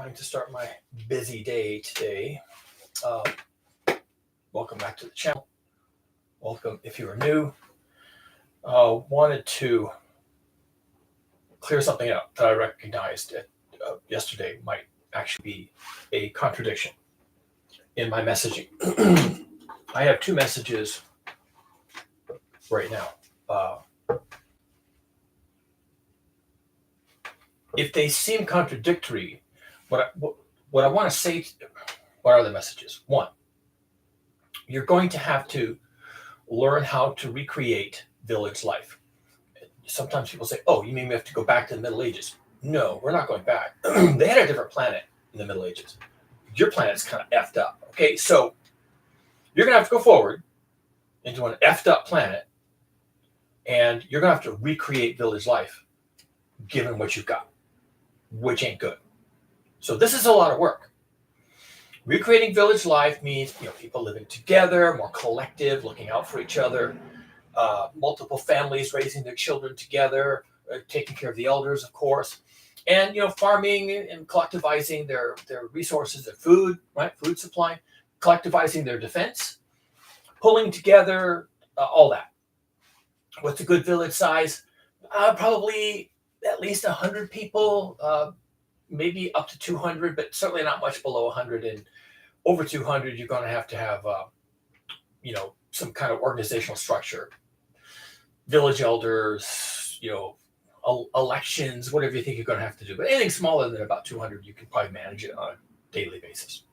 trying to start my busy day today. Uh, Welcome back to the channel. Welcome if you are new. Wanted to clear something up that I recognized yesterday might actually be a contradiction in my messaging. I have two messages right now. If they seem contradictory, what I want to say, what are the messages? One, you're going to have to learn how to recreate village life. Sometimes people say, oh, you mean we have to go back to the Middle Ages? No, we're not going back. They had a different planet in the Middle Ages. Your planet's kind of effed up. Okay, so you're going to have to go forward into an effed up planet, and you're going to have to recreate village life given what you've got, which ain't good. So this is a lot of work. Recreating village life means, people living together, more collective, looking out for each other, multiple families raising their children together, taking care of the elders, of course, and farming and collectivizing their resources, their food, right, food supply, collectivizing their defense, pulling together all that. What's a good village size? Probably at least 100 people, maybe up to 200, but certainly not much below 100. And over 200, you're going to have some kind of organizational structure, village elders, elections, whatever you think you're going to have to do. But anything smaller than about 200, you can probably manage it on a daily basis.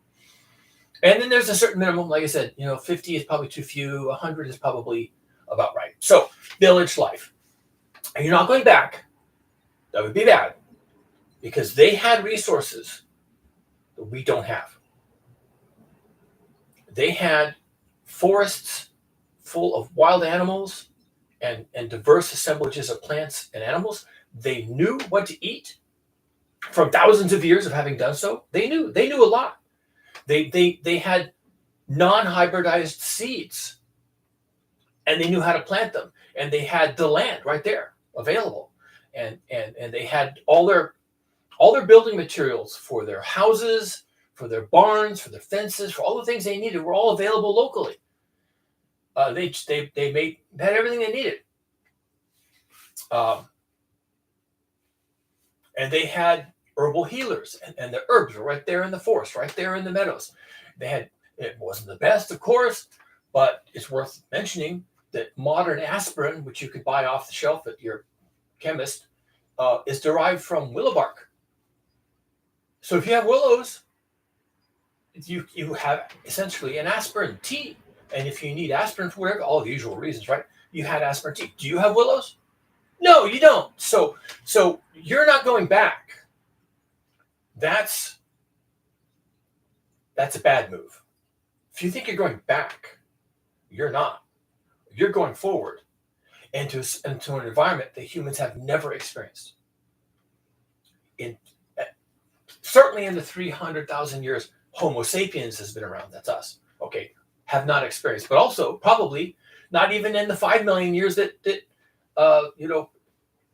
And then there's a certain minimum, like I said, 50 is probably too few, 100 is probably about right. So village life. And you're not going back. That would be bad, because they had resources that we don't have. They had forests full of wild animals and diverse assemblages of plants and animals. They knew what to eat from thousands of years of having done so. They knew a lot. They had non-hybridized seeds, and they knew how to plant them, and they had the land right there available, and they had all their building materials for their houses, for their barns, for their fences, for all the things they needed were all available locally. They had everything they needed, and they had herbal healers, and the herbs were right there in the forest, right there in the meadows. It wasn't the best, of course, but it's worth mentioning that modern aspirin, which you could buy off the shelf at your chemist, is derived from willow bark. So if you have willows, you have essentially an aspirin tea. And if you need aspirin for whatever, all the usual reasons, right? You had aspirin tea. Do you have willows? No, you don't. So you're not going back. That's a bad move. If you think you're going back, you're not. You're going forward into an environment that humans have never experienced. Certainly in the 300,000 years Homo sapiens has been around, that's us, okay, have not experienced, but also probably not even in the 5 million years that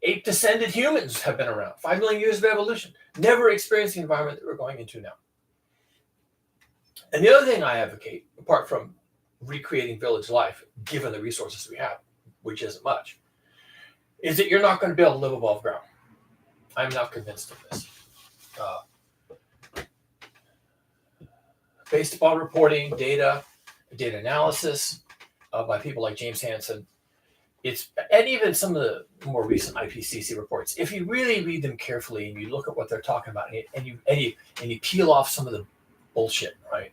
ape-descended humans have been around. 5 million years of evolution, never experienced the environment that we're going into now. And the other thing I advocate, apart from recreating village life, given the resources we have, which isn't much, is that you're not going to be able to live above ground. I'm not convinced of this. Based upon reporting, data analysis by people like James Hansen, and even some of the more recent IPCC reports, if you really read them carefully and you look at what they're talking about, and you peel off some of the bullshit, right?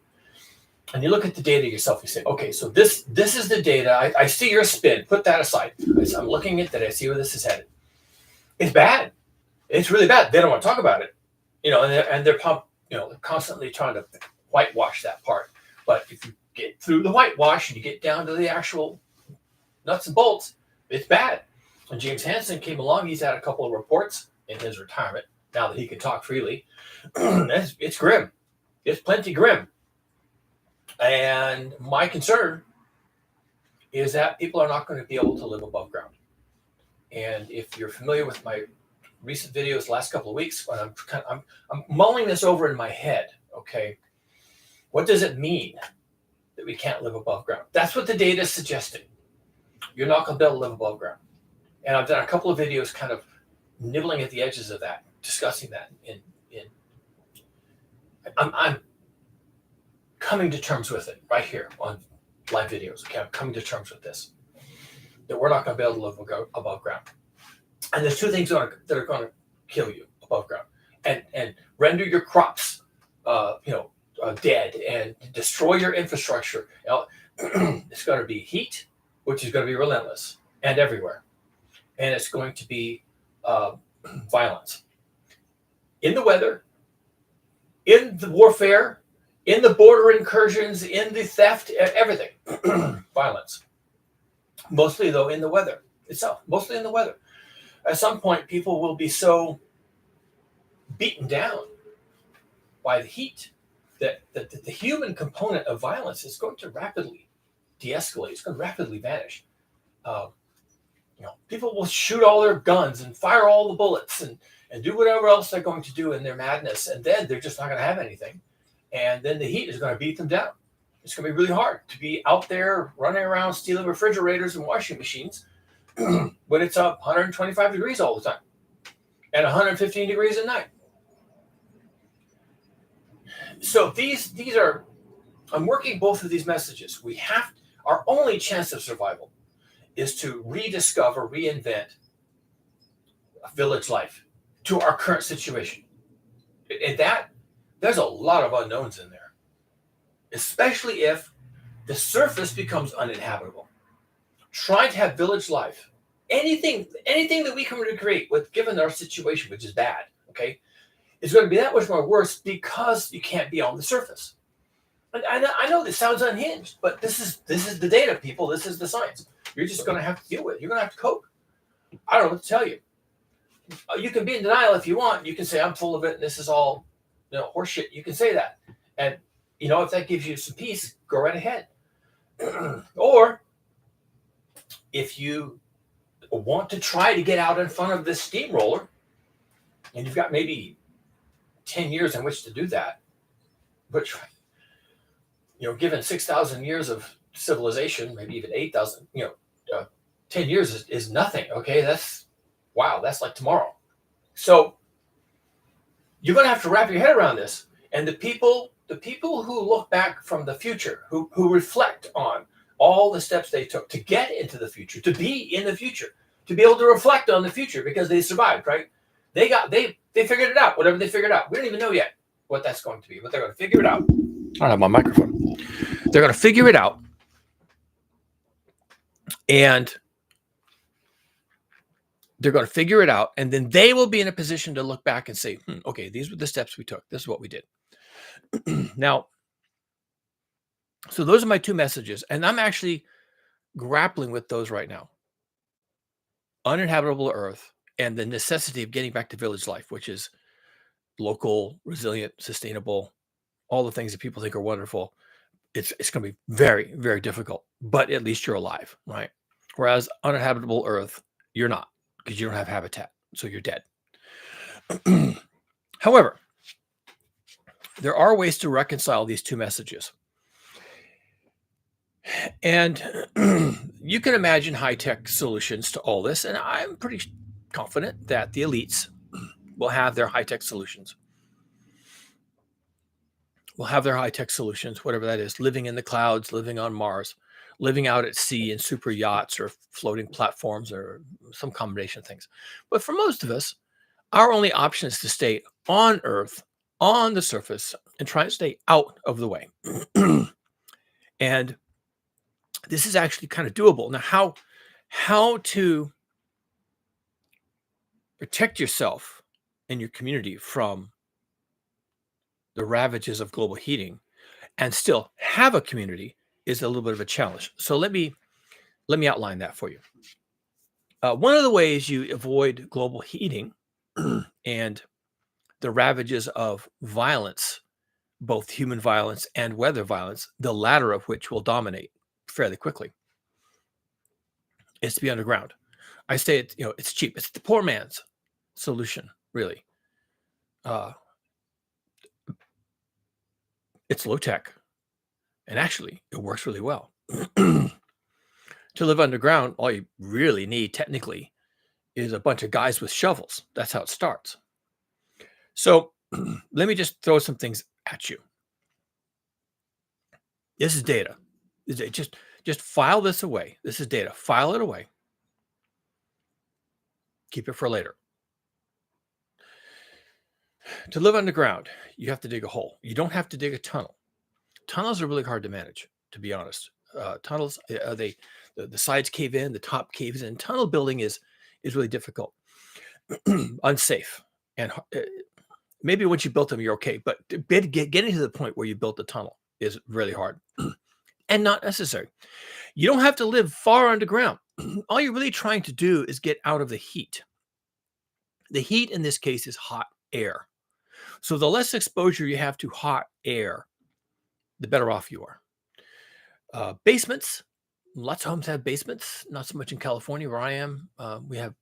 And you look at the data yourself, you say, okay, so this is the data. I see your spin. Put that aside. I'm looking at that. I see where this is headed. It's bad. It's really bad. They don't want to talk about it, and they're constantly trying to whitewash that part. But if you get through the whitewash and you get down to the actual nuts and bolts, it's bad. When James Hansen came along, he's had a couple of reports in his retirement, now that he can talk freely. It's grim. It's plenty grim. And my concern is that people are not going to be able to live above ground. And if you're familiar with my recent videos, last couple of weeks, when I'm mulling this over in my head. Okay, what does it mean that we can't live above ground? That's what the data is suggesting. You're not going to be able to live above ground. And I've done a couple of videos kind of nibbling at the edges of that, discussing that. I'm coming to terms with it right here on live videos. Okay, I'm coming to terms with this, that we're not going to be able to live above ground. And there's two things that are going to kill you above ground and render your crops, dead and destroy your infrastructure. It's going to be heat, which is going to be relentless and everywhere. And it's going to be violence. In the weather, in the warfare, in the border incursions, in the theft, everything. Violence. Mostly, though, in the weather itself. Mostly in the weather. At some point, people will be so beaten down by the heat that the human component of violence is going to rapidly de-escalate. It's going to rapidly vanish. People will shoot all their guns and fire all the bullets and do whatever else they're going to do in their madness, and then they're just not going to have anything. And then the heat is going to beat them down. It's going to be really hard to be out there running around stealing refrigerators and washing machines when it's up 125 degrees all the time and 115 degrees at night. So these are, I'm working both of these messages. Our only chance of survival is to rediscover, reinvent a village life to our current situation. And there's a lot of unknowns in there, especially if the surface becomes uninhabitable. Trying to have village life, anything that we can recreate with given our situation, which is bad, okay, is going to be that much more worse because you can't be on the surface. And I know this sounds unhinged, but this is the data, people. This is the science. You're just going to have to deal with it. You're going to have to cope. I don't know what to tell you. You can be in denial if you want. You can say, I'm full of it, and this is all horseshit. You can say that. And, if that gives you some peace, go right ahead. Or if you want to try to get out in front of this steamroller, and you've got maybe 10 years in which to do that, which, given 6,000 years of civilization, maybe even 8,000, 10 years is nothing. Okay, that's like tomorrow. So you're going to have to wrap your head around this. And the people who look back from the future, who reflect on all the steps they took to get into the future, to be in the future, to be able to reflect on the future because they survived, right? They figured it out, whatever they figured out. We don't even know yet what that's going to be, but they're going to figure it out. I don't have my microphone. They're going to figure it out. And they're going to figure it out. And then they will be in a position to look back and say, okay, these were the steps we took. This is what we did. Now, so those are my two messages. And I'm actually grappling with those right now. Uninhabitable Earth and the necessity of getting back to village life, which is local, resilient, sustainable, all the things that people think are wonderful. It's going to be very, very difficult, but at least you're alive, right? Whereas uninhabitable Earth, you're not, because you don't have habitat, so you're dead. However, there are ways to reconcile these two messages. And you can imagine high-tech solutions to all this, and I'm pretty confident that the elites will have their high-tech solutions. Will have their high-tech solutions, whatever that is, living in the clouds, living on Mars, living out at sea in super yachts or floating platforms or some combination of things. But for most of us, our only option is to stay on Earth, on the surface, and try to stay out of the way. And this is actually kind of doable. Now, how to protect yourself and your community from the ravages of global heating and still have a community is a little bit of a challenge. So let me outline that for you. One of the ways you avoid global heating and the ravages of violence, both human violence and weather violence, the latter of which will dominate fairly quickly, is to be underground. I say it's cheap. It's the poor man's solution, really. Uh, it's low tech, and actually, it works really well. To live underground, all you really need technically is a bunch of guys with shovels. That's how it starts. So let me just throw some things at you. This is data. Just file this away. This is data. File it away. Keep it for later. To live underground, you have to dig a hole. You don't have to dig a tunnel. Tunnels are really hard to manage, to be honest. Tunnels, the sides cave in, the top caves in. Tunnel building is really difficult, unsafe, and maybe once you built them, you're okay. But getting to the point where you built the tunnel is really hard and not necessary. You don't have to live far underground. All you're really trying to do is get out of the heat. The heat in this case is hot air. So the less exposure you have to hot air, the better off you are. Basements. Lots of homes have basements. Not so much in California where I am. We have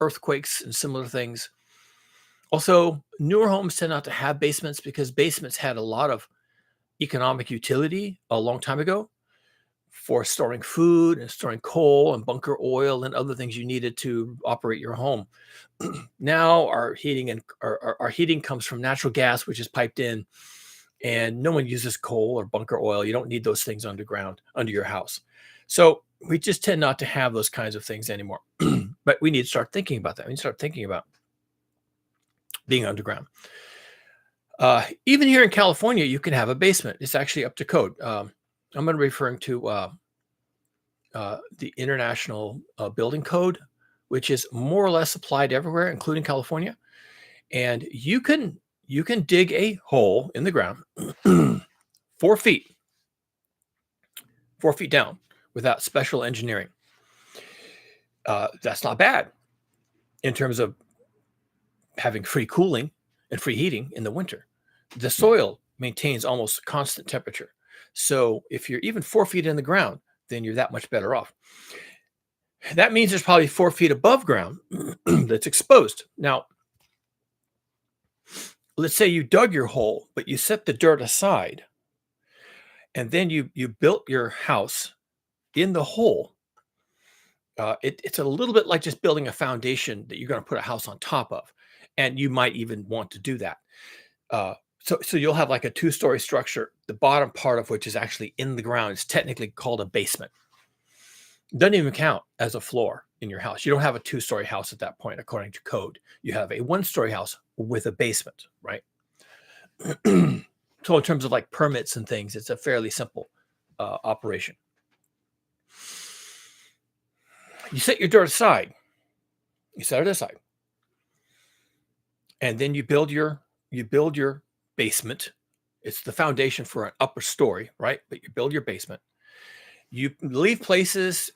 earthquakes and similar things. Also, newer homes tend not to have basements because basements had a lot of economic utility a long time ago for storing food and storing coal and bunker oil and other things you needed to operate your home. Now our heating comes from natural gas, which is piped in, and no one uses coal or bunker oil. You don't need those things underground under your house. So we just tend not to have those kinds of things anymore. But we need to start thinking about that. We need to start thinking about being underground. Even here in California, you can have a basement. It's actually up to code. I'm going to be referring to the International Building Code, which is more or less applied everywhere, including California. And you can dig a hole in the ground 4 feet down without special engineering. That's not bad in terms of having free cooling and free heating in the winter. The soil maintains almost constant temperature. So if you're even 4 feet in the ground, then you're that much better off. That means there's probably 4 feet above ground that's exposed. Now, let's say you dug your hole, but you set the dirt aside, and then you built your house in the hole. It's a little bit like just building a foundation that you're going to put a house on top of, and you might even want to do that. So you'll have like a 2-story structure, the bottom part of which is actually in the ground. It's technically called a basement. It doesn't even count as a floor in your house. You don't have a 2-story house at that point, according to code. You have a 1-story house with a basement, right? So in terms of like permits and things, it's a fairly simple operation. You set your dirt aside. You set it aside. And then you build your basement. It's the foundation for an upper story, right? But you build your basement. You leave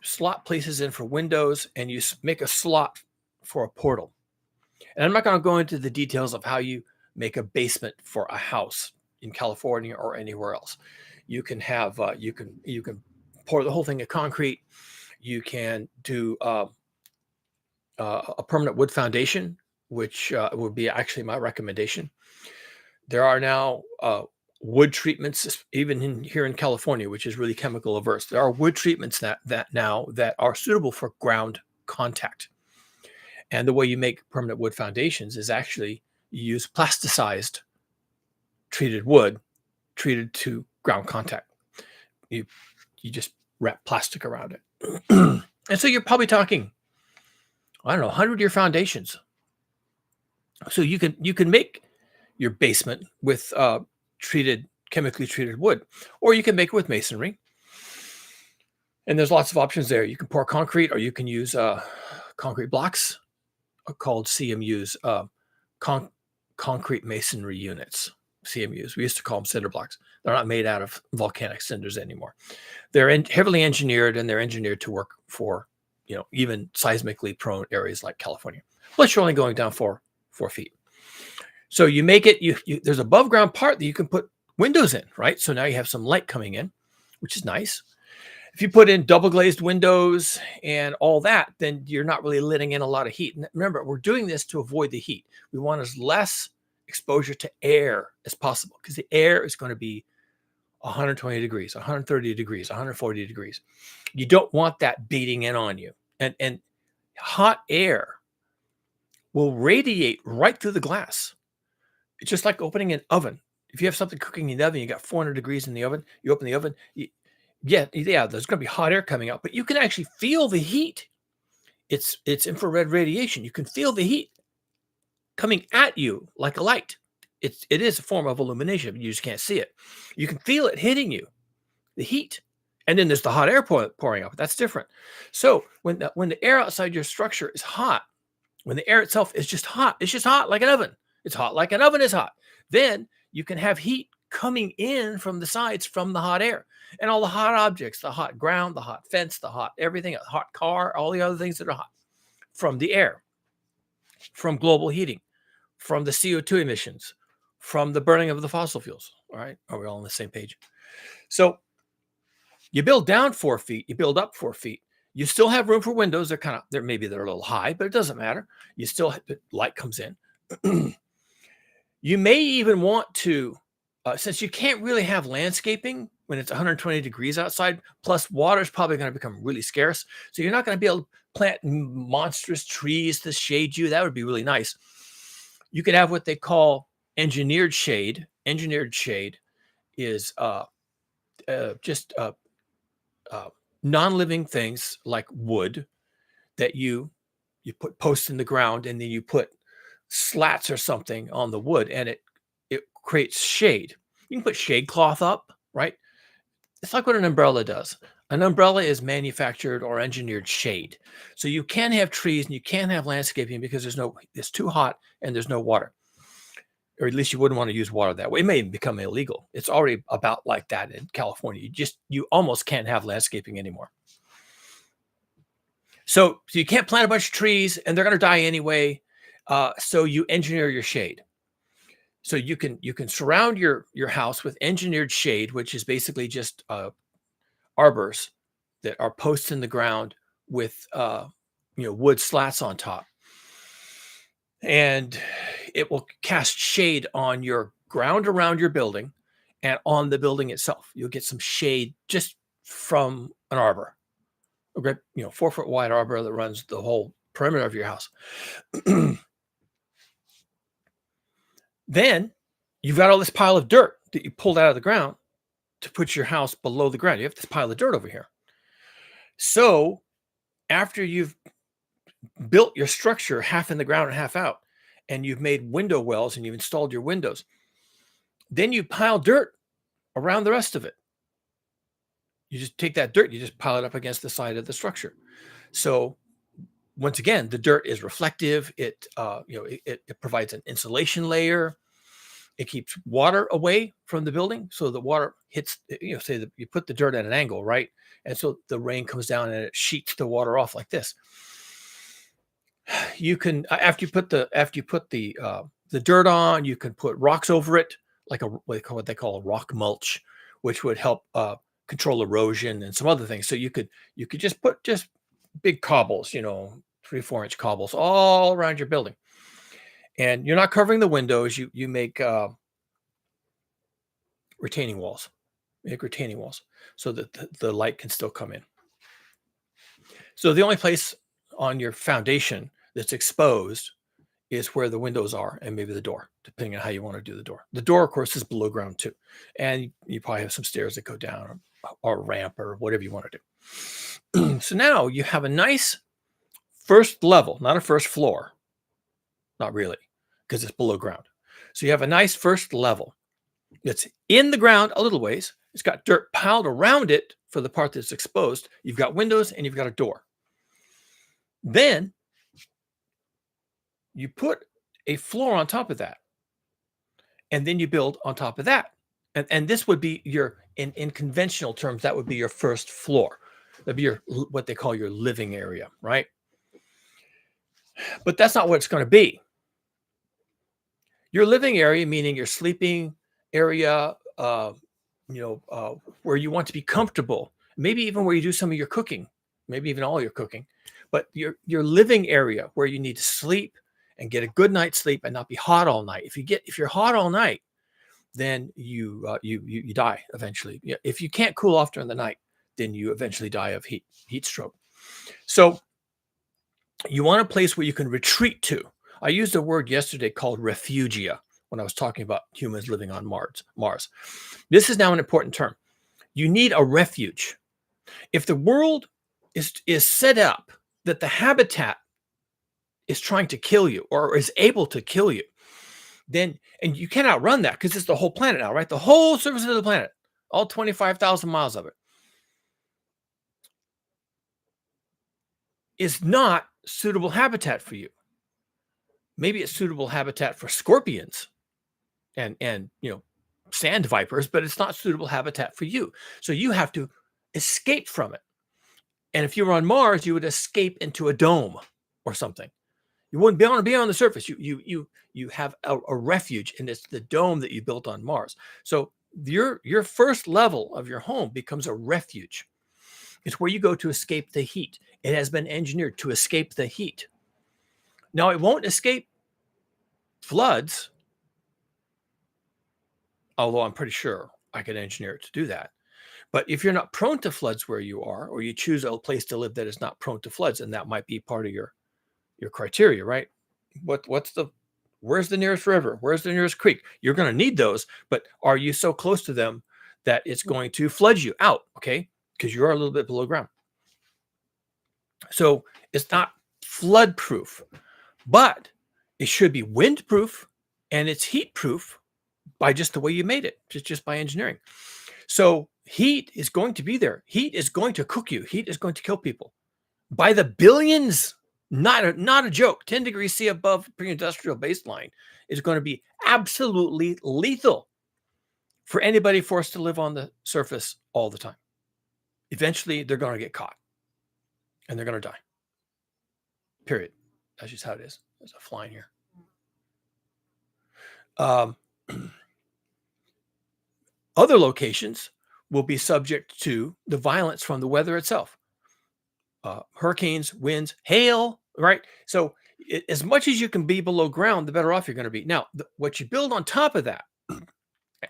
slot places in for windows, and you make a slot for a portal. And I'm not going to go into the details of how you make a basement for a house in California or anywhere else. You can have you can pour the whole thing of concrete. You can do a permanent wood foundation, which would be actually my recommendation. There are now wood treatments, even here in California, which is really chemical averse. There are wood treatments that are suitable for ground contact. And the way you make permanent wood foundations is actually you use plasticized treated wood treated to ground contact. You just wrap plastic around it. And so you're probably talking, I don't know, 100-year foundations. So you can make your basement with chemically treated wood, or you can make it with masonry. And there's lots of options there. You can pour concrete, or you can use concrete blocks called CMUs, concrete masonry units, CMUs. We used to call them cinder blocks. They're not made out of volcanic cinders anymore. They're heavily engineered, and they're engineered to work for, even seismically prone areas like California. Plus, you're only going down 4 feet. So you make it, there's above ground part that you can put windows in, right? So now you have some light coming in, which is nice. If you put in double glazed windows and all that, then you're not really letting in a lot of heat. And remember, we're doing this to avoid the heat. We want as less exposure to air as possible because the air is going to be 120 degrees, 130 degrees, 140 degrees. You don't want that beating in on you. And hot air will radiate right through the glass. It's just like opening an oven. If you have something cooking in the oven, you got 400 degrees in the oven, you open the oven, yeah, there's going to be hot air coming out, but you can actually feel the heat. It's infrared radiation. You can feel the heat coming at you like a light. It is a form of illumination, but you just can't see it. You can feel it hitting you, the heat. And then there's the hot air pouring up. That's different. So when the air outside your structure is hot, when the air itself is just hot, it's just hot like an oven. It's hot like an oven is hot. Then you can have heat coming in from the sides from the hot air. And all the hot objects, the hot ground, the hot fence, the hot everything, a hot car, all the other things that are hot from the air, from global heating, from the CO2 emissions, from the burning of the fossil fuels. All right. Are we all on the same page? So you build down 4 feet, you build up 4 feet. You still have room for windows. Maybe they're a little high, but it doesn't matter. You still, light comes in. You may even want to, since you can't really have landscaping when it's 120 degrees outside, plus water is probably going to become really scarce. So you're not going to be able to plant monstrous trees to shade you. That would be really nice. You could have what they call engineered shade. Engineered shade is just non-living things like wood that you put posts in the ground, and then you put slats or something on the wood, and it creates shade. You can put shade cloth up, right? It's like what an umbrella does. An umbrella is manufactured or engineered shade. So you can have trees and you can have landscaping because it's too hot and there's no water. Or at least you wouldn't want to use water that way. It may even become illegal. It's already about like that in California. You almost can't have landscaping anymore. So you can't plant a bunch of trees and they're going to die anyway. So you engineer your shade. So you can surround your house with engineered shade, which is basically just arbors that are posts in the ground with wood slats on top. And it will cast shade on your ground around your building and on the building itself. You'll get some shade just from an arbor, a great 4 foot wide arbor that runs the whole perimeter of your house. Then you've got all this pile of dirt that you pulled out of the ground to put your house below the ground. You have this pile of dirt over here. So after you've built your structure half in the ground and half out, and you've made window wells and you've installed your windows, then you pile dirt around the rest of it. You just take that dirt, you just pile it up against the side of the structure. So once again, the dirt is reflective. It provides an insulation layer. It keeps water away from the building, so the water hits. Say that you put the dirt at an angle, right? And so the rain comes down and it sheets the water off like this. You can after you put the dirt on, you can put rocks over it, like what they call a rock mulch, which would help control erosion and some other things. So you could just put big cobbles, 3-4 inch cobbles all around your building, and you're not covering the windows. You make retaining walls. Make retaining walls so that the light can still come in. So the only place on your foundation that's exposed is where the windows are and maybe the door, depending on how you want to do the door. The door, of course, is below ground too. And you probably have some stairs that go down or a ramp or whatever you want to do. So now you have a nice first level, not a first floor. Not really, because it's below ground. So you have a nice first level that's in the ground a little ways. It's got dirt piled around it for the part that's exposed. You've got windows and you've got a door. Then you put a floor on top of that. And then you build on top of that. And this would be in conventional terms, that would be your first floor. That'd be what they call your living area, right? But that's not what it's going to be. Your living area, meaning your sleeping area, where you want to be comfortable maybe even where you do some of your cooking, maybe even all your cooking, but your living area where you need to sleep and get a good night's sleep and not be hot all night. If you're hot all night, then you die eventually. If you can't cool off during the night, then you eventually die of heat stroke. So you want a place where you can retreat to. I used a word yesterday called refugia when I was talking about humans living on Mars. This is now an important term. You need a refuge. If the world is set up that the habitat is trying to kill you or is able to kill you, then, and you can't outrun that because it's the whole planet now, right? The whole surface of the planet, all 25,000 miles of it, is not suitable habitat for you. Maybe it's suitable habitat for scorpions and sand vipers, but it's not suitable habitat for you. So you have to escape from it. And if you were on Mars, you would escape into a dome or something. You wouldn't want to be on the surface. You have a refuge, and it's the dome that you built on Mars. So your first level of your home becomes a refuge. It's where you go to escape the heat. It has been engineered to escape the heat. Now, it won't escape floods, although I'm pretty sure I could engineer it to do that. But if you're not prone to floods where you are, or you choose a place to live that is not prone to floods, and that might be part of your criteria, right? Where's the nearest river? Where's the nearest creek? You're going to need those, but are you so close to them that it's going to flood you out? Okay, because you're a little bit below ground. So it's not flood proof, but it should be wind proof and it's heat proof by just the way you made it, just by engineering. So heat is going to be there. Heat is going to cook you. Heat is going to kill people by the billions. Not a joke. 10 degrees C above pre-industrial baseline is going to be absolutely lethal for anybody forced to live on the surface all the time. Eventually, they're going to get caught and they're going to die. Period. That's just how it is. There's a fly in here. Other locations will be subject to the violence from the weather itself. Hurricanes, winds, hail, right? So as much as you can be below ground, the better off you're going to be. Now, what you build on top of that,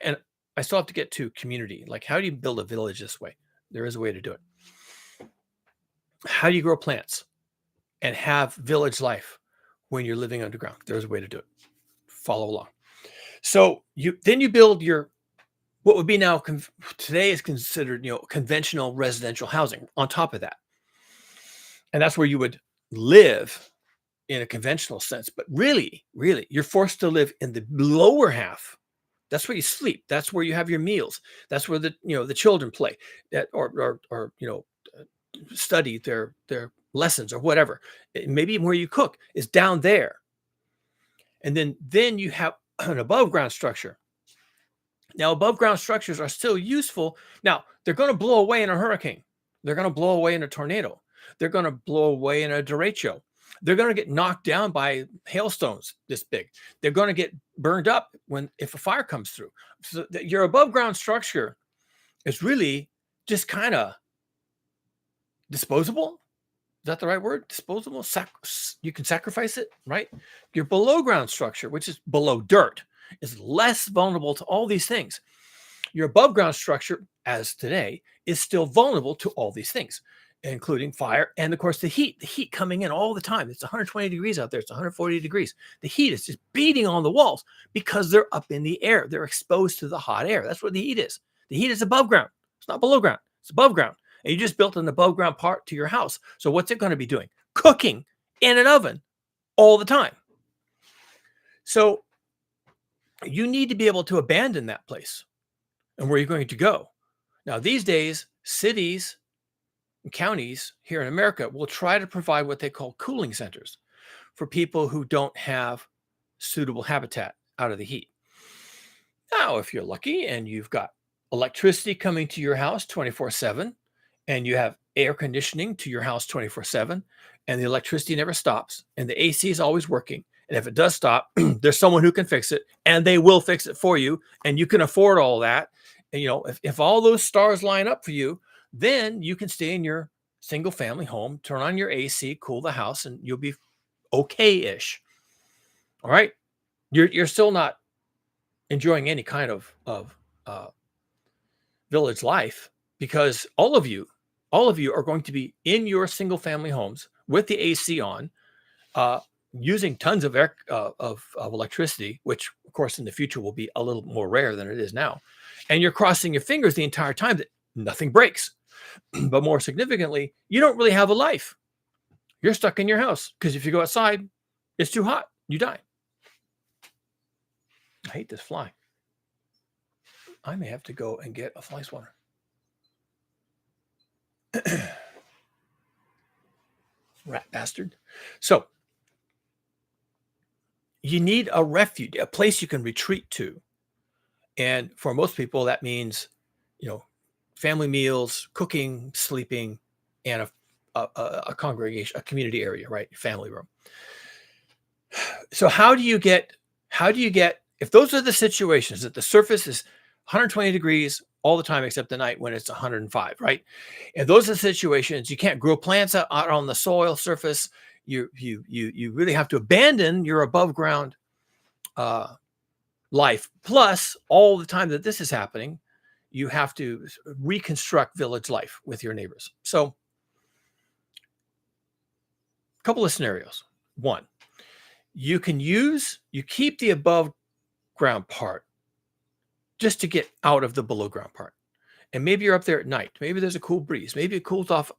and I still have to get to community, like how do you build a village this way? There is a way to do it. How do you grow plants and have village life when you're living underground? There's a way to do it. Follow along. So you build your, what would be now today is considered, conventional residential housing on top of that. And that's where you would live in a conventional sense. But really, you're forced to live in the lower half. That's where you sleep. That's where you have your meals. That's where the children play or study their lessons or whatever. Maybe where you cook is down there. And then you have an above ground structure. Now, above ground structures are still useful. Now, they're going to blow away in a hurricane. They're going to blow away in a tornado. They're going to blow away in a derecho. They're going to get knocked down by hailstones this big. They're going to get burned up if a fire comes through. So your above ground structure is really just kind of disposable. Is that the right word? Disposable? You can sacrifice it, right? Your below ground structure, which is below dirt, is less vulnerable to all these things. Your above ground structure, as today, is still vulnerable to all these things, including fire and, of course, the heat coming in all the time. It's 120 degrees out there. It's 140 degrees. The heat is just beating on the walls because they're up in the air. They're exposed to the hot air. That's what the heat is. The heat is above ground. It's not below ground. It's above ground. And you just built an above ground part to your house. So what's it going to be doing? Cooking in an oven all the time. So you need to be able to abandon that place and where you're going to go. Now, these days, cities and counties here in America will try to provide what they call cooling centers for people who don't have suitable habitat out of the heat. Now, if you're lucky and you've got electricity coming to your house 24/7, and you have air conditioning to your house 24/7, and the electricity never stops, and the AC is always working, and if it does stop, there's someone who can fix it, and they will fix it for you, and you can afford all that. And if all those stars line up for you, then you can stay in your single family home, turn on your AC, cool the house, and you'll be okay-ish. All right. You're still not enjoying any kind of uh, village life, because all of you are going to be in your single family homes with the AC on, uh, using tons of air of electricity, which of course in the future will be a little more rare than it is now. And you're crossing your fingers the entire time that nothing breaks. But more significantly, you don't really have a life. You're stuck in your house, because if you go outside, it's too hot. You die. I hate this fly. I may have to go and get a fly swatter. Rat bastard. So you need a refuge, a place you can retreat to. And for most people, that means, family meals, cooking, sleeping, and a congregation, a community area, right? Family room. So how do you get, if those are the situations that the surface is 120 degrees all the time, except the night when it's 105, right? And those are the situations you can't grow plants out on the soil surface. You really have to abandon your above ground life. Plus, all the time that this is happening, you have to reconstruct village life with your neighbors. So, a couple of scenarios. One, you keep the above ground part just to get out of the below ground part. And maybe you're up there at night. Maybe there's a cool breeze. Maybe it cools off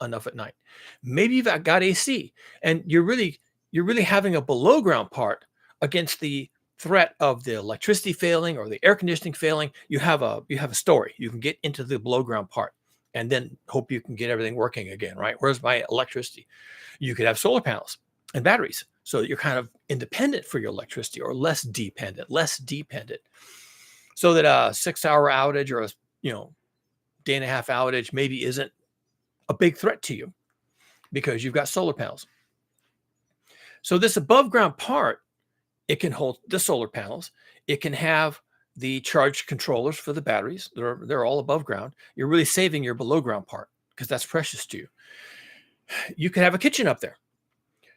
enough at night. Maybe you've got AC, and you're really having a below ground part against the threat of the electricity failing or the air conditioning failing. You have a story. You can get into the below ground part and then hope you can get everything working again, right? Where's my electricity? You could have solar panels and batteries, so that you're kind of independent for your electricity, or less dependent, so that a 6-hour outage or a day and a half outage maybe isn't a big threat to you, because you've got solar panels. So this above ground part, it can hold the solar panels. It can have the charge controllers for the batteries. They're all above ground. You're really saving your below ground part, because that's precious to you. You can have a kitchen up there,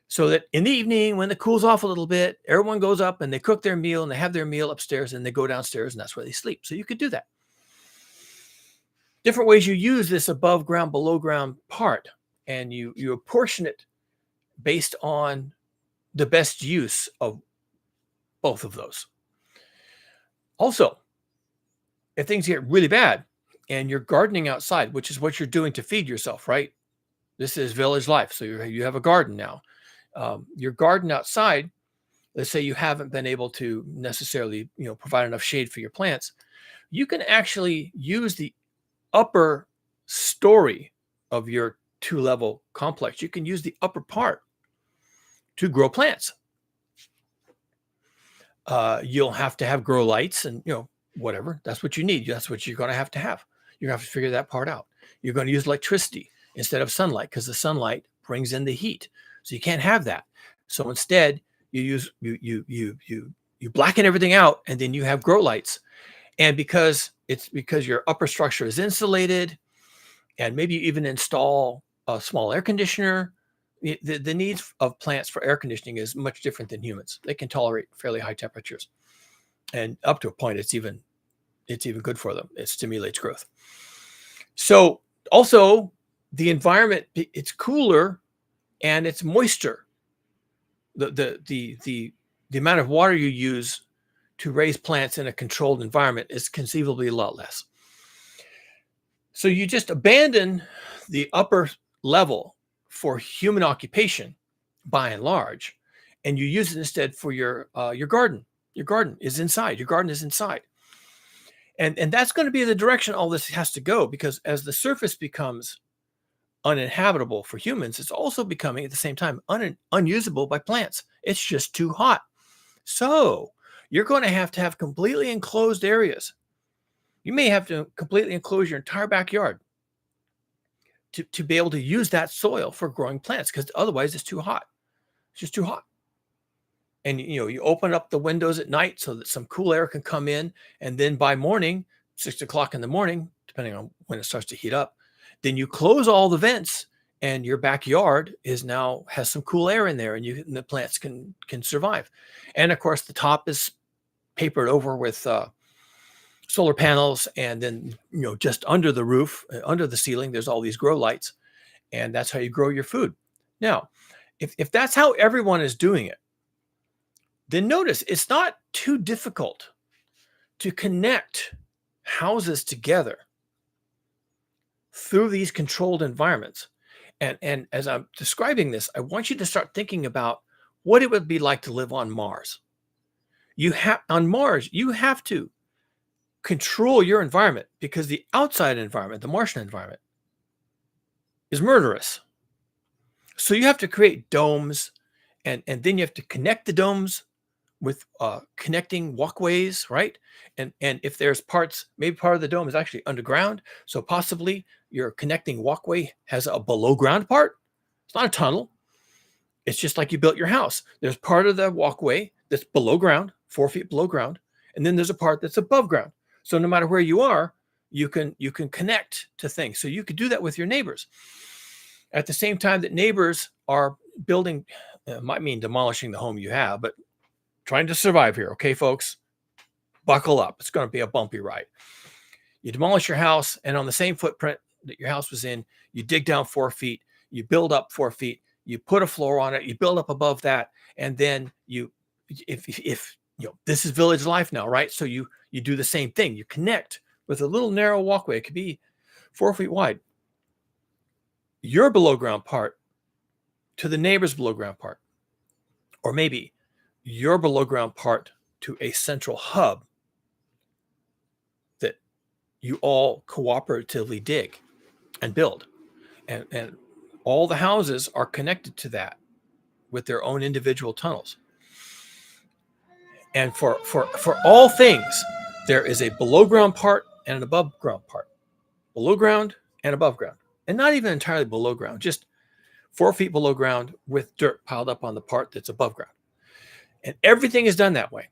so that in the evening, when it cools off a little bit, everyone goes up and they cook their meal, and they have their meal upstairs, and they go downstairs, and that's where they sleep. So you could do that. Different ways you use this above ground, below ground part, and you apportion it based on the best use of both of those. Also, if things get really bad and you're gardening outside, which is what you're doing to feed yourself, right? This is village life. So you have a garden now. Your garden outside, let's say you haven't been able to necessarily, provide enough shade for your plants. You can actually use the upper story of your 2-level complex. You can use the upper part to grow plants. You'll have to have grow lights and, whatever. That's what you need. That's what you're going to have to have. You're going to have to figure that part out. You're going to use electricity instead of sunlight, because the sunlight brings in the heat. So you can't have that. So instead, you blacken everything out, and then you have grow lights. And because your upper structure is insulated, and maybe you even install a small air conditioner, the needs of plants for air conditioning is much different than humans. They can tolerate fairly high temperatures, and up to a point, it's even good for them. It stimulates growth. So also, the environment, it's cooler and it's moister. The amount of water you use to raise plants in a controlled environment is conceivably a lot less. So you just abandon the upper level for human occupation, by and large, and you use it instead for your garden. Your garden is inside. And that's going to be the direction all this has to go, because as the surface becomes uninhabitable for humans, it's also becoming at the same time unusable by plants. It's just too hot. So you're going to have completely enclosed areas. You may have to completely enclose your entire backyard to be able to use that soil for growing plants, because otherwise it's too hot. It's just too hot. And you open up the windows at night so that some cool air can come in, and then by morning, 6 o'clock in the morning, depending on when it starts to heat up, then you close all the vents and your backyard is now has some cool air in there, and the plants can survive. And of course, the top is papered over with solar panels, and then just under the roof, under the ceiling, there's all these grow lights, and that's how you grow your food. Now, if that's how everyone is doing it, then notice it's not too difficult to connect houses together through these controlled environments. And as I'm describing this, I want you to start thinking about what it would be like to live on Mars. On Mars, you have to control your environment because the outside environment, the Martian environment, is murderous. So you have to create domes, and then you have to connect the domes with connecting walkways, right? And if there's parts, maybe part of the dome is actually underground. So possibly your connecting walkway has a below ground part. It's not a tunnel. It's just like you built your house. There's part of the walkway that's below ground, 4 feet below ground. And then there's a part that's above ground. So no matter where you are, you can connect to things. So you could do that with your neighbors. At the same time that neighbors are building, might mean demolishing the home you have, but trying to survive here. Okay, folks, buckle up. It's going to be a bumpy ride. You demolish your house, and on the same footprint that your house was in, you dig down 4 feet, you build up 4 feet, you put a floor on it, you build up above that, and then if this is village life now, right? So you do the same thing. You connect with a little narrow walkway. It could be 4 feet wide. Your below ground part to the neighbor's below ground part, or maybe your below ground part to a central hub that you all cooperatively dig and build. And all the houses are connected to that with their own individual tunnels. And for all things, there is a below ground part and an above ground part. Below ground and above ground. And not even entirely below ground, just 4 feet below ground with dirt piled up on the part that's above ground. And everything is done that way.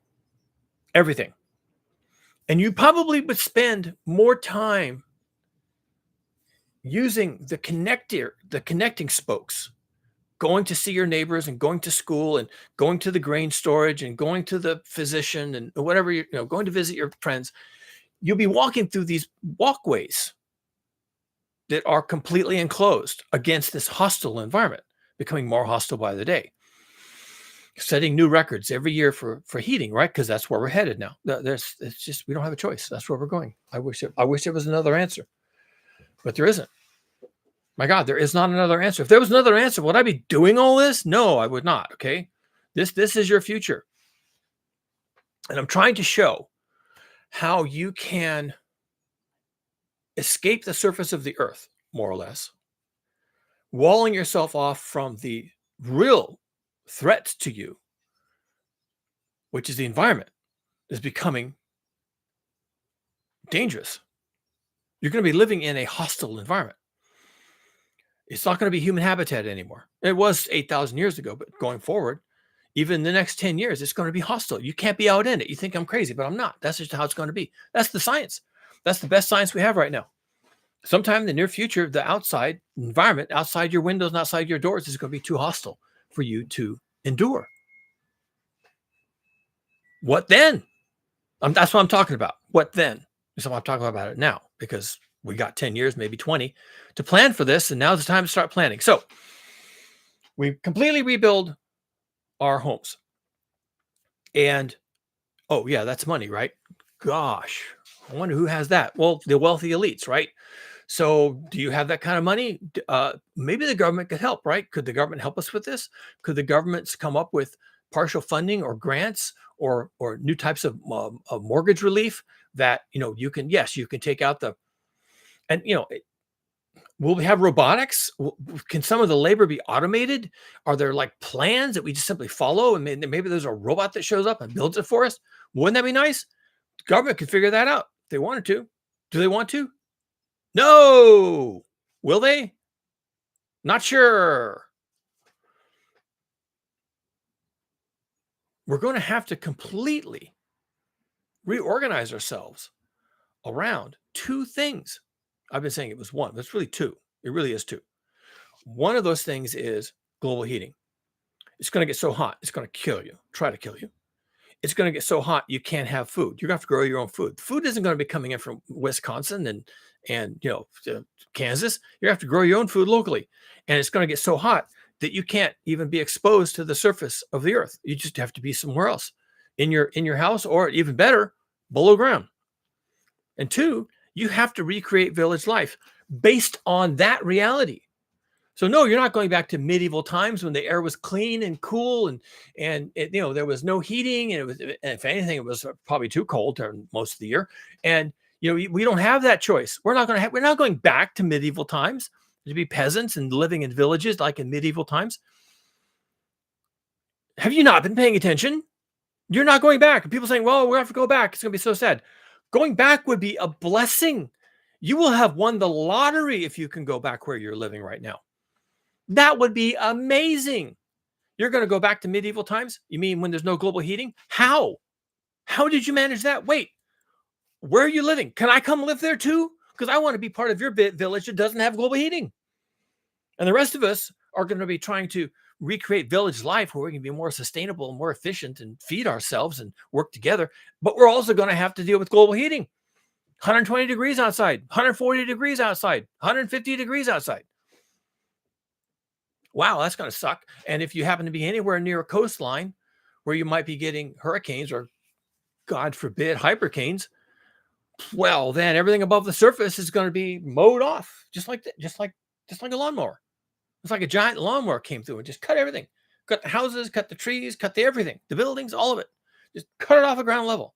Everything. And you probably would spend more time using the connecting spokes, going to see your neighbors and going to school and going to the grain storage and going to the physician and whatever, going to visit your friends. You'll be walking through these walkways that are completely enclosed against this hostile environment, becoming more hostile by the day. Setting new records every year for heating, right? Because that's where we're headed now. It's just, we don't have a choice. That's where we're going. I wish there was another answer, but there isn't. My God, there is not another answer. If there was another answer, would I be doing all this? No, I would not. Okay. This is your future. And I'm trying to show how you can escape the surface of the earth, more or less, walling yourself off from the real threats to you, which is the environment, is becoming dangerous. You're going to be living in a hostile environment. It's not going to be human habitat anymore. It was 8,000 years ago, but going forward, even the next 10 years, it's going to be hostile. You can't be out in it. You think I'm crazy, but I'm not. That's just how it's going to be. That's the science. That's the best science we have right now. Sometime in the near future, the outside environment, outside your windows and outside your doors, is going to be too hostile for you to endure. What then? That's what I'm talking about. What then? So I'm talking about it now because we got 10 years, maybe 20 to plan for this. And now's the time to start planning. So we completely rebuild our homes. And, oh yeah, that's money, right? Gosh, I wonder who has that. Well, the wealthy elites, right? So do you have that kind of money? Maybe the government could help, right? Could the government help us with this? Could the governments come up with partial funding or grants or new types of mortgage relief that, you can take out and will we have robotics? Can some of the labor be automated? Are there like plans that we just simply follow? And maybe there's a robot that shows up and builds it for us. Wouldn't that be nice? The government could figure that out if they wanted to. Do they want to? No. Will they? Not sure. We're going to have to completely reorganize ourselves around two things. I've been saying it was one, but it's really two. It really is two. One of those things is global heating. It's going to get so hot, it's going to kill you, try to kill you. It's going to get so hot you can't have food. You're going to have to grow your own food. Food isn't going to be coming in from Wisconsin and Kansas. You have to grow your own food locally, and it's going to get so hot that you can't even be exposed to the surface of the earth. You just have to be somewhere else, in your house, or even better, below ground. And two, you have to recreate village life based on that reality. So no, you're not going back to medieval times when the air was clean and cool and there was no heating, and it was, if anything, it was probably too cold during most of the year. And we don't have that choice. We're not going back to medieval times to be peasants and living in villages like in medieval times. Have you not been paying attention? You're not going back. People saying, well, we have to go back. It's going to be so sad. Going back would be a blessing. You will have won the lottery if you can go back where you're living right now. That would be amazing. You're going to go back to medieval times? You mean when there's no global heating? How? How did you manage that? Wait, where are you living? Can I come live there too? Because I want to be part of your village that doesn't have global heating. And the rest of us are going to be trying to recreate village life where we can be more sustainable and more efficient and feed ourselves and work together. But we're also going to have to deal with global heating. 120 degrees outside, 140 degrees outside, 150 degrees outside. Wow, that's going to suck. And if you happen to be anywhere near a coastline where you might be getting hurricanes or, God forbid, hypercanes, well, then everything above the surface is going to be mowed off, just like a lawnmower. It's like a giant lawnmower came through and just cut everything, cut the houses, cut the trees, cut the everything, the buildings, all of it, just cut it off at ground level.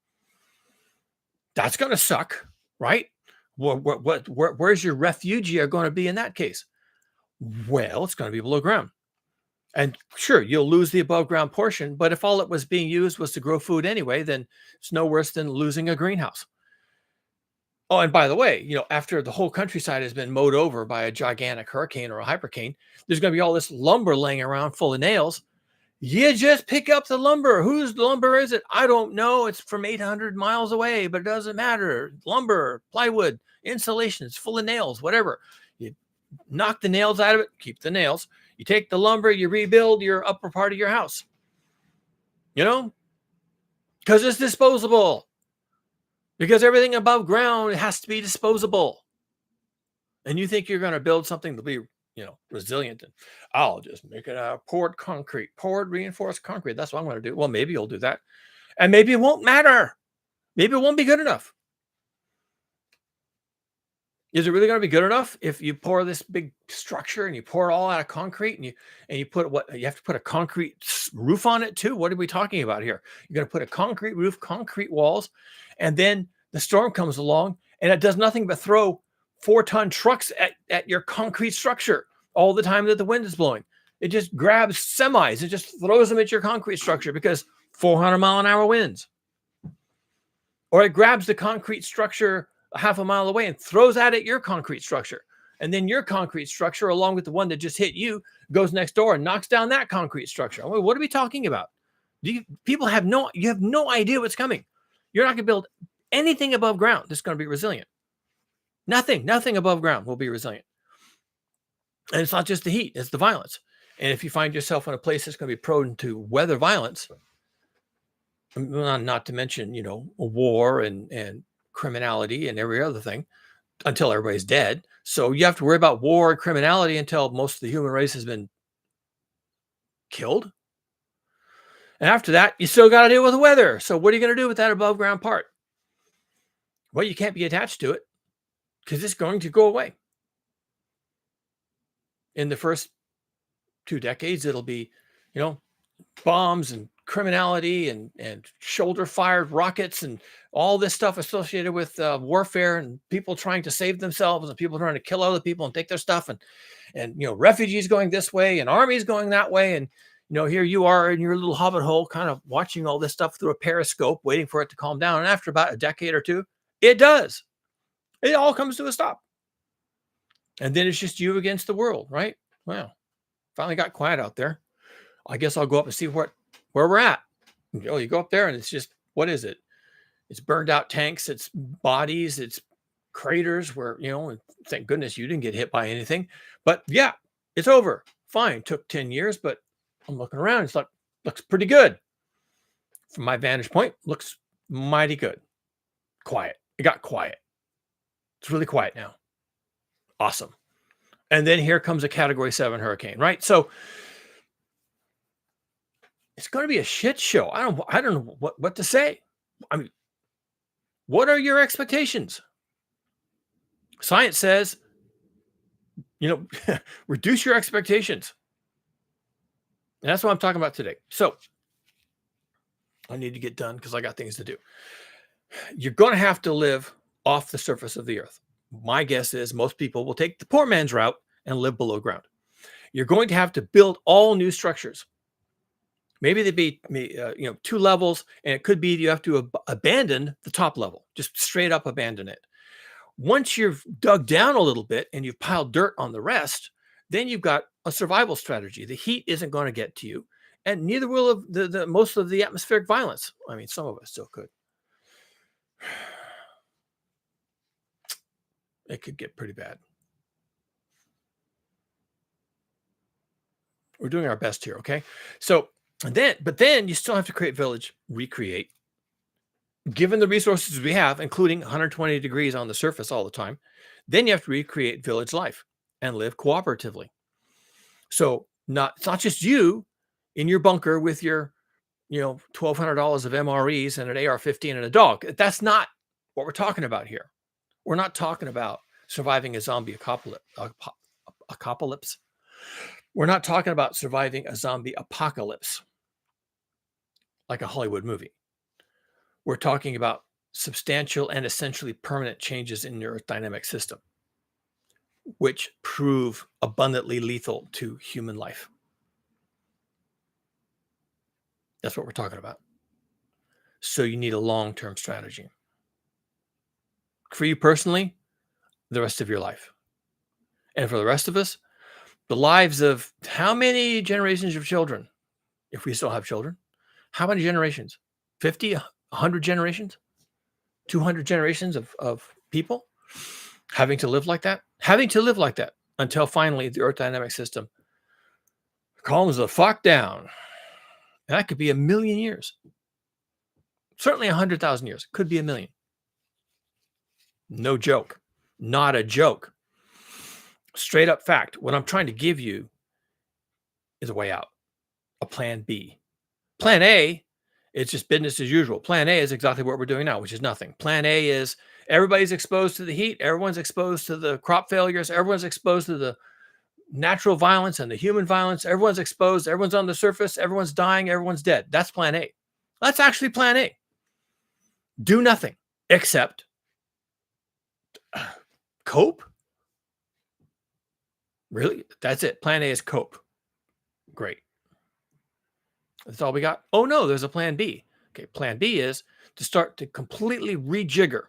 That's going to suck, right? Where's your refugia going to be in that case? Well, it's going to be below ground. And sure, you'll lose the above ground portion, but if all it was being used was to grow food anyway, then it's no worse than losing a greenhouse. Oh, and by the way, after the whole countryside has been mowed over by a gigantic hurricane or a hypercane, there's going to be all this lumber laying around full of nails. You just pick up the lumber. Whose lumber is it? I don't know. It's from 800 miles away, but it doesn't matter. Lumber, plywood, insulation, it's full of nails, whatever. You knock the nails out of it, keep the nails. You take the lumber, you rebuild your upper part of your house. Because it's disposable. Because everything above ground has to be disposable. And you think you're going to build something to be, resilient. And I'll just make it out of poured reinforced concrete. That's what I'm going to do. Well, maybe you'll do that. And maybe it won't matter. Maybe it won't be good enough. Is it really going to be good enough if you pour this big structure and you pour it all out of concrete and you put you have to put a concrete roof on it too? What are we talking about here? You're going to put a concrete roof, concrete walls, and then the storm comes along and it does nothing but throw 4-ton trucks at your concrete structure all the time that the wind is blowing. It just grabs semis and just throws them at your concrete structure because 400-mile-an-hour winds. Or it grabs the concrete structure a half a mile away and throws at it your concrete structure. And then your concrete structure, along with the one that just hit you, goes next door and knocks down that concrete structure. I mean, what are we talking about? You have no idea what's coming. You're not going to build anything above ground that's going to be resilient. Nothing above ground will be resilient. And it's not just the heat, it's the violence. And if you find yourself in a place that's going to be prone to weather violence, not to mention, a war and criminality and every other thing until everybody's dead. So you have to worry about war and criminality until most of the human race has been killed. And after that, you still got to deal with the weather. So what are you going to do with that above ground part? Well, you can't be attached to it because it's going to go away. In the first 2 decades, it'll be, bombs and criminality and shoulder-fired rockets and all this stuff associated with warfare and people trying to save themselves and people trying to kill other people and take their stuff and refugees going this way and armies going that way. And, here you are in your little hobbit hole kind of watching all this stuff through a periscope, waiting for it to calm down. And after about a decade or two, it does. It all comes to a stop. And then it's just you against the world, right? Well, finally got quiet out there. I guess I'll go up and see where we're at. You go up there and it's just, what is it? It's burned out tanks, it's bodies, it's craters where, and thank goodness you didn't get hit by anything. But yeah, it's over. Fine. Took 10 years, but I'm looking around. It's like, looks pretty good. From my vantage point, looks mighty good. Quiet. It got quiet. It's really quiet now. Awesome. And then here comes a Category 7 hurricane, right? So it's going to be a shit show. I don't know what to say. I mean, what are your expectations? Science says, reduce your expectations. And that's what I'm talking about today. So I need to get done because I got things to do. You're going to have to live off the surface of the earth. My guess is most people will take the poor man's route and live below ground. You're going to have to build all new structures. Maybe they'd be, 2 levels, and it could be you have to abandon the top level, just straight up abandon it. Once you've dug down a little bit and you've piled dirt on the rest, then you've got a survival strategy. The heat isn't going to get to you, and neither will the most of the atmospheric violence. I mean, some of us still could. It could get pretty bad. We're doing our best here, okay? So then you still have to create village, recreate. Given the resources we have, including 120 degrees on the surface all the time, then you have to recreate village life and live cooperatively. So it's not just you in your bunker with your, $1,200 of MREs and an AR-15 and a dog. That's not what we're talking about here. We're not talking about surviving a zombie apocalypse. We're not talking about surviving a zombie apocalypse like a Hollywood movie. We're talking about substantial and essentially permanent changes in your dynamic system, which prove abundantly lethal to human life. That's what we're talking about. So you need a long-term strategy. For you personally, the rest of your life. And for the rest of us, the lives of how many generations of children, if we still have children, how many generations? 50, 100 generations? 200 generations of people having to live like that? Having to live like that until finally the Earth dynamic system calms the fuck down. And that could be 1,000,000 years. Certainly 100,000 years. Could be 1,000,000. No joke. Not a joke. Straight up fact. What I'm trying to give you is a way out. A plan B. Plan A, it's just business as usual. Plan A is exactly what we're doing now, which is nothing. Plan A is everybody's exposed to the heat. Everyone's exposed to the crop failures. Everyone's exposed to the natural violence and the human violence. Everyone's exposed. Everyone's on the surface. Everyone's dying. Everyone's dead. That's plan A. That's actually plan A. Do nothing except cope. Really? That's it. Plan A is cope. Great. That's all we got. Oh no, there's a plan B. Okay, plan B is to start to completely rejigger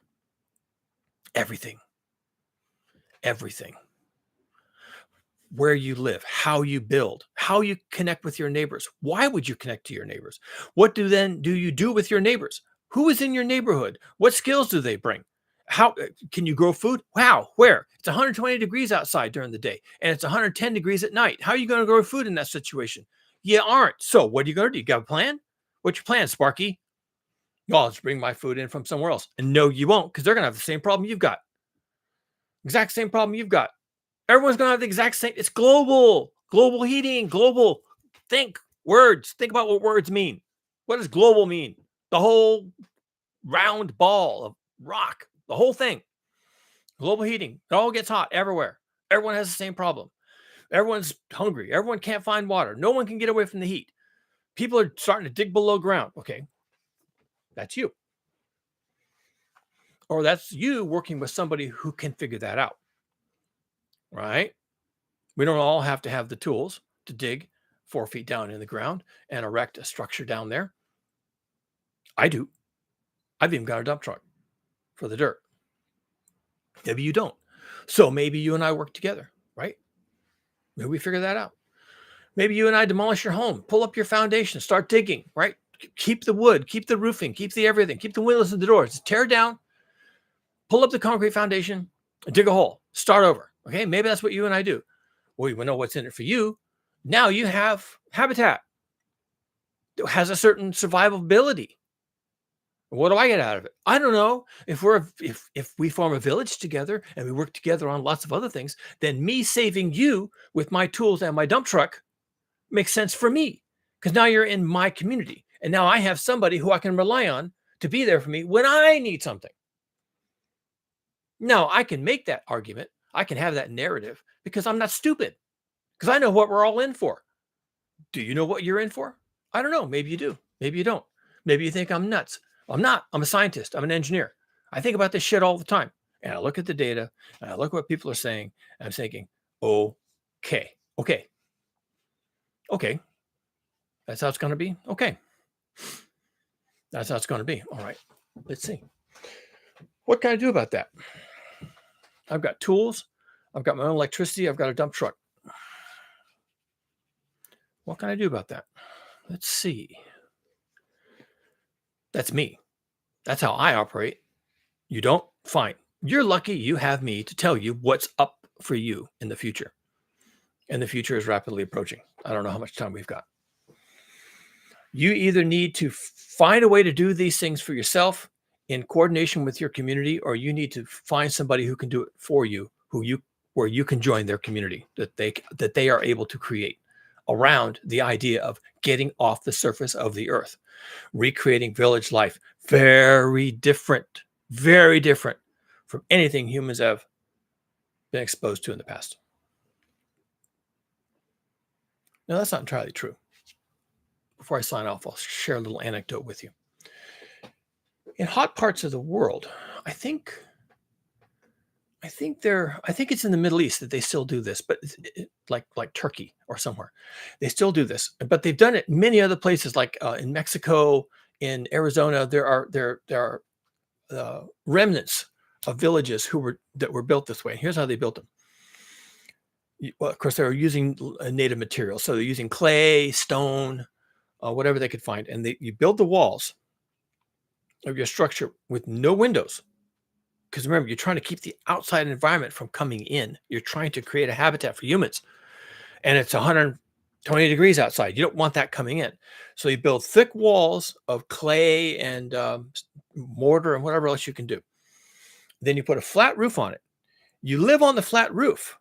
everything. Everything. Where you live, how you build, how you connect with your neighbors. Why would you connect to your neighbors? What do you do with your neighbors? Who is in your neighborhood? What skills do they bring? How can you grow food? Wow, where? It's 120 degrees outside during the day and it's 110 degrees at night. How are you going to grow food in that situation? You aren't. So what are you going to do? You got a plan? What's your plan, Sparky? Oh, I'll just bring my food in from somewhere else. And no, you won't, because they're going to have the same problem you've got. Exact same problem you've got. Everyone's going to have the exact same. It's global heating, global. Think words. Think about what words mean. What does global mean? The whole round ball of rock, the whole thing. Global heating. It all gets hot everywhere. Everyone has the same problem. Everyone's hungry. Everyone can't find water. No one can get away from the heat. People are starting to dig below ground. Okay. That's you. Or that's you working with somebody who can figure that out. Right? We don't all have to have the tools to dig 4 feet down in the ground and erect a structure down there. I do. I've even got a dump truck for the dirt. Maybe you don't. So maybe you and I work together, right? Maybe we figure that out. Maybe you and I demolish your home, pull up your foundation, start digging, right? Keep the wood, keep the roofing, keep the everything, keep the windows and the doors. Tear it down, pull up the concrete foundation, dig a hole, start over. Okay, maybe that's what you and I do. Well, you know what's in it for you. Now you have habitat that has a certain survivability. What do I get out of it? I don't know. If we form a village together and we work together on lots of other things, then me saving you with my tools and my dump truck makes sense for me, because now you're in my community, and now I have somebody who I can rely on to be there for me when I need something. Now I can make that argument. I can have that narrative because I'm not stupid, because I know what we're all in for. Do you know what you're in for? I don't know. Maybe you do. Maybe you don't. Maybe you think I'm nuts. I'm not. I'm a scientist. I'm an engineer. I think about this shit all the time. And I look at the data and I look at what people are saying. And I'm thinking, okay. That's how it's going to be. Okay. That's how it's going to be. All right. Let's see. What can I do about that? I've got tools. I've got my own electricity. I've got a dump truck. What can I do about that? Let's see. That's me. That's how I operate. You don't? Fine. You're lucky you have me to tell you what's up for you in the future. And the future is rapidly approaching. I don't know how much time we've got. You either need to find a way to do these things for yourself in coordination with your community, or you need to find somebody who can do it for you, where you can join their community that they are able to create around the idea of getting off the surface of the earth, recreating village life. Very different from anything humans have been exposed to in the past. Now, that's not entirely true. Before I sign off, I'll share a little anecdote with you. In hot parts of the world, I think it's in the Middle East that they still do this, but like Turkey or somewhere, they still do this. But they've done it in many other places, like in Mexico, in Arizona. There are remnants of villages that were built this way. Here's how they built them. Well, of course, they were using native materials, so they're using clay, stone, whatever they could find, and you build the walls of your structure with no windows. Because remember, you're trying to keep the outside environment from coming in. You're trying to create a habitat for humans. And it's 120 degrees outside. You don't want that coming in. So you build thick walls of clay and mortar and whatever else you can do. Then you put a flat roof on it. You live on the flat roof.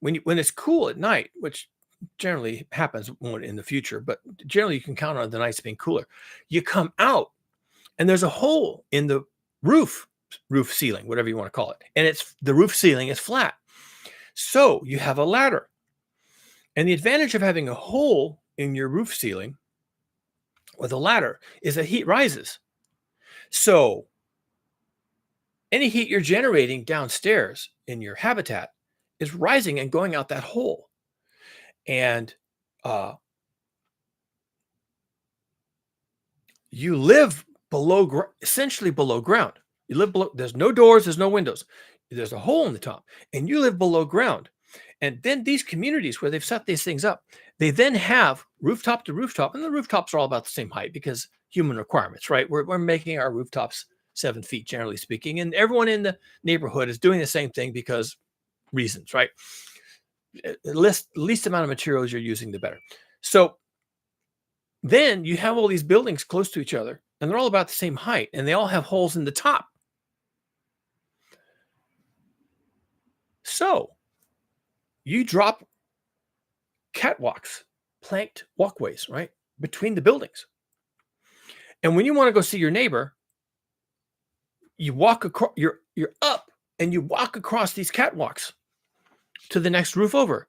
When it's cool at night, which generally happens in the future, but generally you can count on the nights being cooler. You come out and there's a hole in the roof ceiling, whatever you want to call it. And the roof ceiling is flat. So you have a ladder. And the advantage of having a hole in your roof ceiling with a ladder is that heat rises. So any heat you're generating downstairs in your habitat is rising and going out that hole. And you live essentially below ground. You live below, there's no doors, there's no windows. There's a hole in the top, and you live below ground. And then these communities where they've set these things up, they then have rooftop to rooftop, and the rooftops are all about the same height because human requirements, right? We're making our rooftops 7 feet, generally speaking, and everyone in the neighborhood is doing the same thing because reasons, right? The least amount of materials you're using, the better. So then you have all these buildings close to each other, and they're all about the same height, and they all have holes in the top. So you drop catwalks, planked walkways, right, between the buildings. And when you want to go see your neighbor, you walk across, you're up and you walk across these catwalks to the next roof over.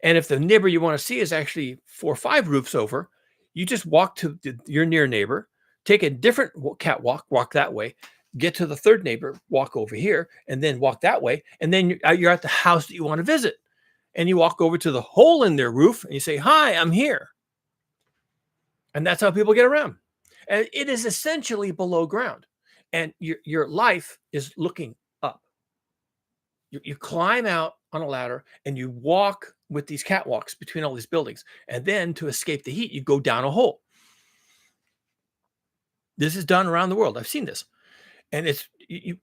And if the neighbor you want to see is actually 4 or 5 roofs over, you just walk to your near neighbor, take a different catwalk, walk that way, get to the third neighbor, walk over here, and then walk that way. And then you're at the house that you want to visit. And you walk over to the hole in their roof and you say, "Hi, I'm here." And that's how people get around. And it is essentially below ground. And your life is looking up. You climb out on a ladder and you walk with these catwalks between all these buildings. And then to escape the heat, you go down a hole. This is done around the world. I've seen this. And you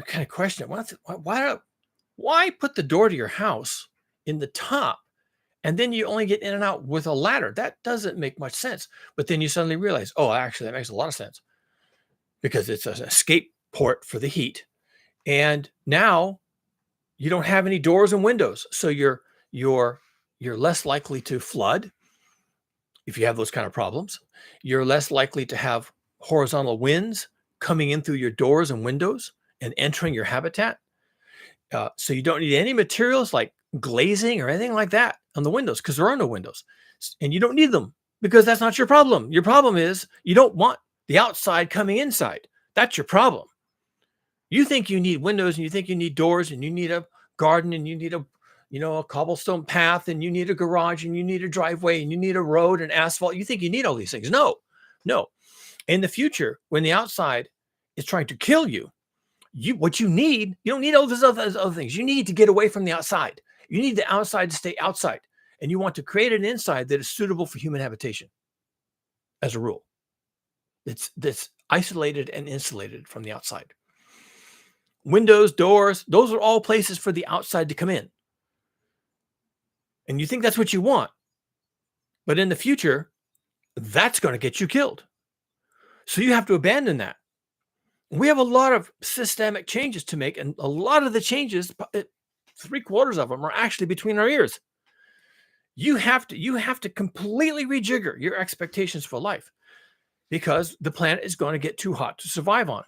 kind of question it. Why put the door to your house in the top and then you only get in and out with a ladder? That doesn't make much sense. But then you suddenly realize, oh, actually, that makes a lot of sense because it's an escape port for the heat. And now you don't have any doors and windows. So you're less likely to flood if you have those kind of problems. You're less likely to have horizontal winds coming in through your doors and windows and entering your habitat. So you don't need any materials like glazing or anything like that on the windows because there are no windows. And you don't need them because that's not your problem. Your problem is you don't want the outside coming inside. That's your problem. You think you need windows and you think you need doors and you need a garden and you need a cobblestone path and you need a garage and you need a driveway and you need a road and asphalt. You think you need all these things. No. In the future, when the outside is trying to kill you, what you don't need all those other things. You need to get away from the outside. You need the outside to stay outside. And you want to create an inside that is suitable for human habitation as a rule. That's isolated and insulated from the outside. Windows, doors, those are all places for the outside to come in. And you think that's what you want. But in the future, that's going to get you killed. So you have to abandon that. We have a lot of systemic changes to make. And a lot of the changes, 3/4 of them are actually between our ears. You have to completely rejigger your expectations for life because the planet is going to get too hot to survive on.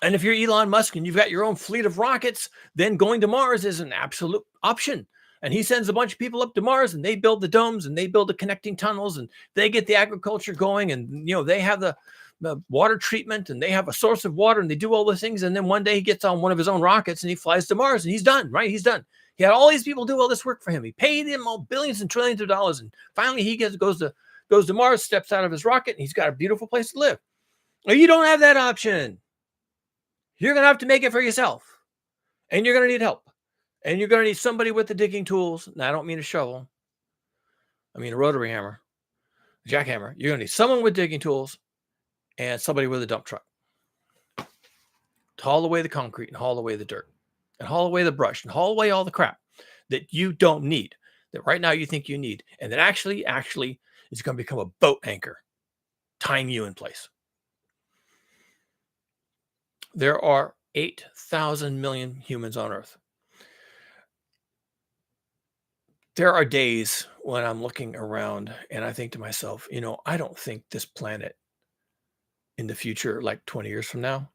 And if you're Elon Musk and you've got your own fleet of rockets, then going to Mars is an absolute option. And he sends a bunch of people up to Mars and they build the domes and they build the connecting tunnels and they get the agriculture going and they have the water treatment and they have a source of water and they do all those things. And then one day he gets on one of his own rockets and he flies to Mars and he's done, right? He's done. He had all these people do all this work for him. He paid him all billions and trillions of dollars. And finally he goes to Mars, steps out of his rocket and he's got a beautiful place to live. Well, you don't have that option. You're going to have to make it for yourself. And you're going to need help. And you're going to need somebody with the digging tools. And I don't mean a shovel. I mean a rotary hammer, a jackhammer. You're going to need someone with digging tools and somebody with a dump truck to haul away the concrete and haul away the dirt and haul away the brush and haul away all the crap that you don't need, that right now you think you need. And that actually is going to become a boat anchor, tying you in place. There are 8,000 million humans on Earth. There are days when I'm looking around and I think to myself, I don't think this planet in the future, like 20 years from now,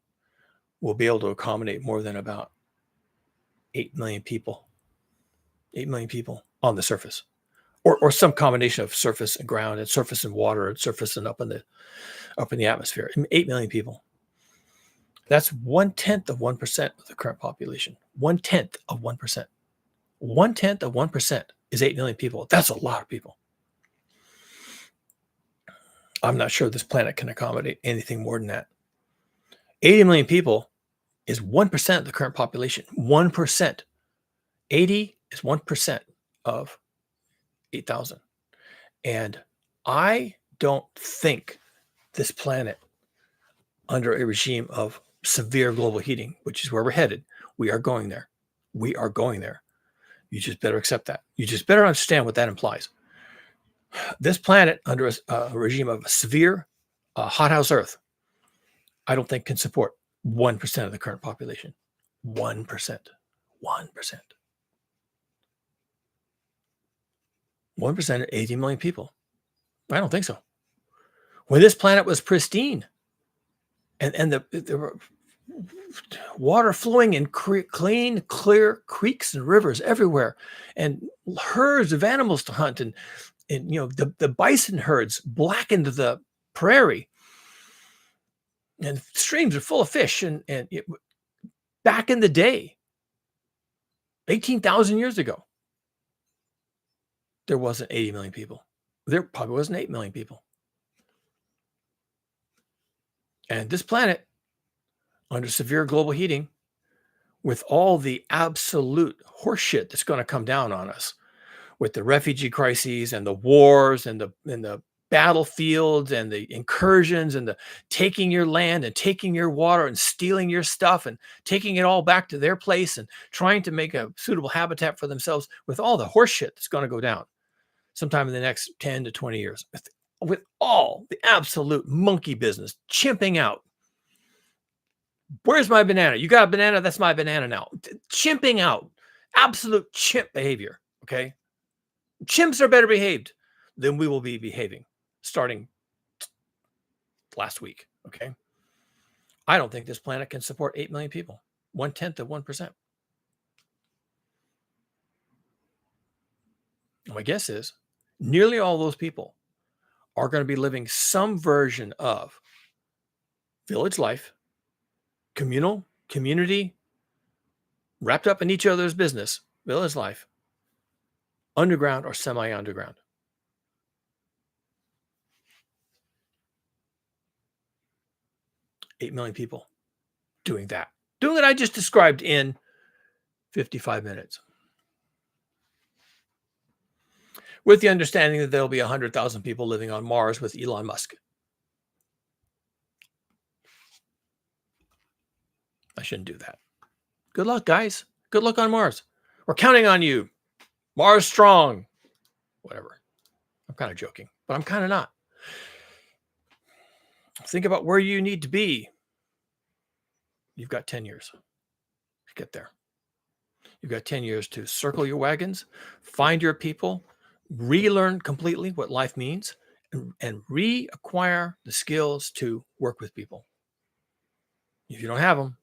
will be able to accommodate more than about 8 million people. 8 million people on the surface. Or some combination of surface and ground and surface and water and surface and up in the atmosphere. 8 million people. That's 1/10 of 1% of the current population. 1/10 of 1%. 1/10 of 1% is 8 million people. That's a lot of people. I'm not sure this planet can accommodate anything more than that. 80 million people is 1% of the current population. 1%. 80 is 1% of 8,000. And I don't think this planet, under a regime of severe global heating, which is where we're headed, we are going there. We are going there. You just better accept that. You just better understand what that implies. This planet, under a regime of severe hothouse Earth, I don't think can support 1% of the current population. 1%. 1%. 1% of 80 million people. I don't think so. When this planet was pristine and the water flowing in clean, clear creeks and rivers everywhere, and herds of animals to hunt, and the bison herds blackened the prairie, and streams are full of fish. And back in the day, 18,000 years ago, there wasn't 80 million people. There probably wasn't 8 million people. And this planet, under severe global heating, with all the absolute horseshit that's going to come down on us, with the refugee crises and the wars and the battlefields and the incursions and the taking your land and taking your water and stealing your stuff and taking it all back to their place and trying to make a suitable habitat for themselves with all the horse shit that's going to go down sometime in the next 10 to 20 years, with all the absolute monkey business chimping out. Where's my banana? You got a banana? That's my banana now. Chimping out. Absolute chimp behavior. Okay. Chimps are better behaved than we will be behaving starting last week. Okay. I don't think this planet can support 8 million people, 1/10 of 1%. My guess is nearly all those people are going to be living some version of village life, communal, community, wrapped up in each other's business, village life, underground or semi-underground. $8 million people doing that. Doing what I just described in 55 minutes. With the understanding that there'll be 100,000 people living on Mars with Elon Musk. I shouldn't do that. Good luck, guys. Good luck on Mars. We're counting on you. Mars strong. Whatever. I'm kind of joking, but I'm kind of not. Think about where you need to be. You've got 10 years to get there. You've got 10 years to circle your wagons, find your people, relearn completely what life means, and reacquire the skills to work with people. If you don't have them,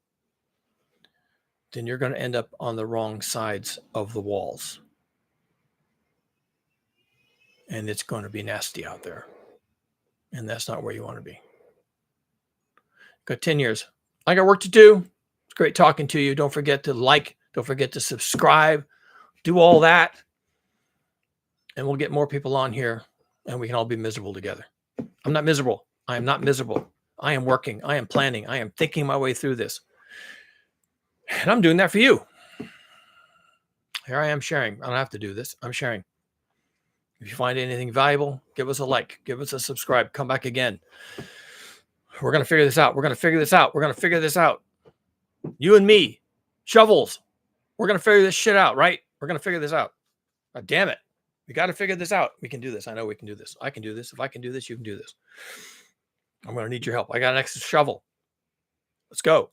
then you're going to end up on the wrong sides of the walls. And it's going to be nasty out there. And that's not where you want to be. Got 10 years. I got work to do. It's great talking to you. Don't forget to like. Don't forget to subscribe. Do all that. And we'll get more people on here. And we can all be miserable together. I'm not miserable. I am not miserable. I am working. I am planning. I am thinking my way through this. And I'm doing that for you. Here I am sharing. I don't have to do this. I'm sharing. If you find anything valuable, give us a like. Give us a subscribe. Come back again. We're going to figure this out. We're going to figure this out. We're going to figure this out. You and me. Shovels. We're going to figure this shit out, right? We're going to figure this out. God damn it. We got to figure this out. We can do this. I know we can do this. I can do this. If I can do this, you can do this. I'm going to need your help. I got an extra shovel. Let's go.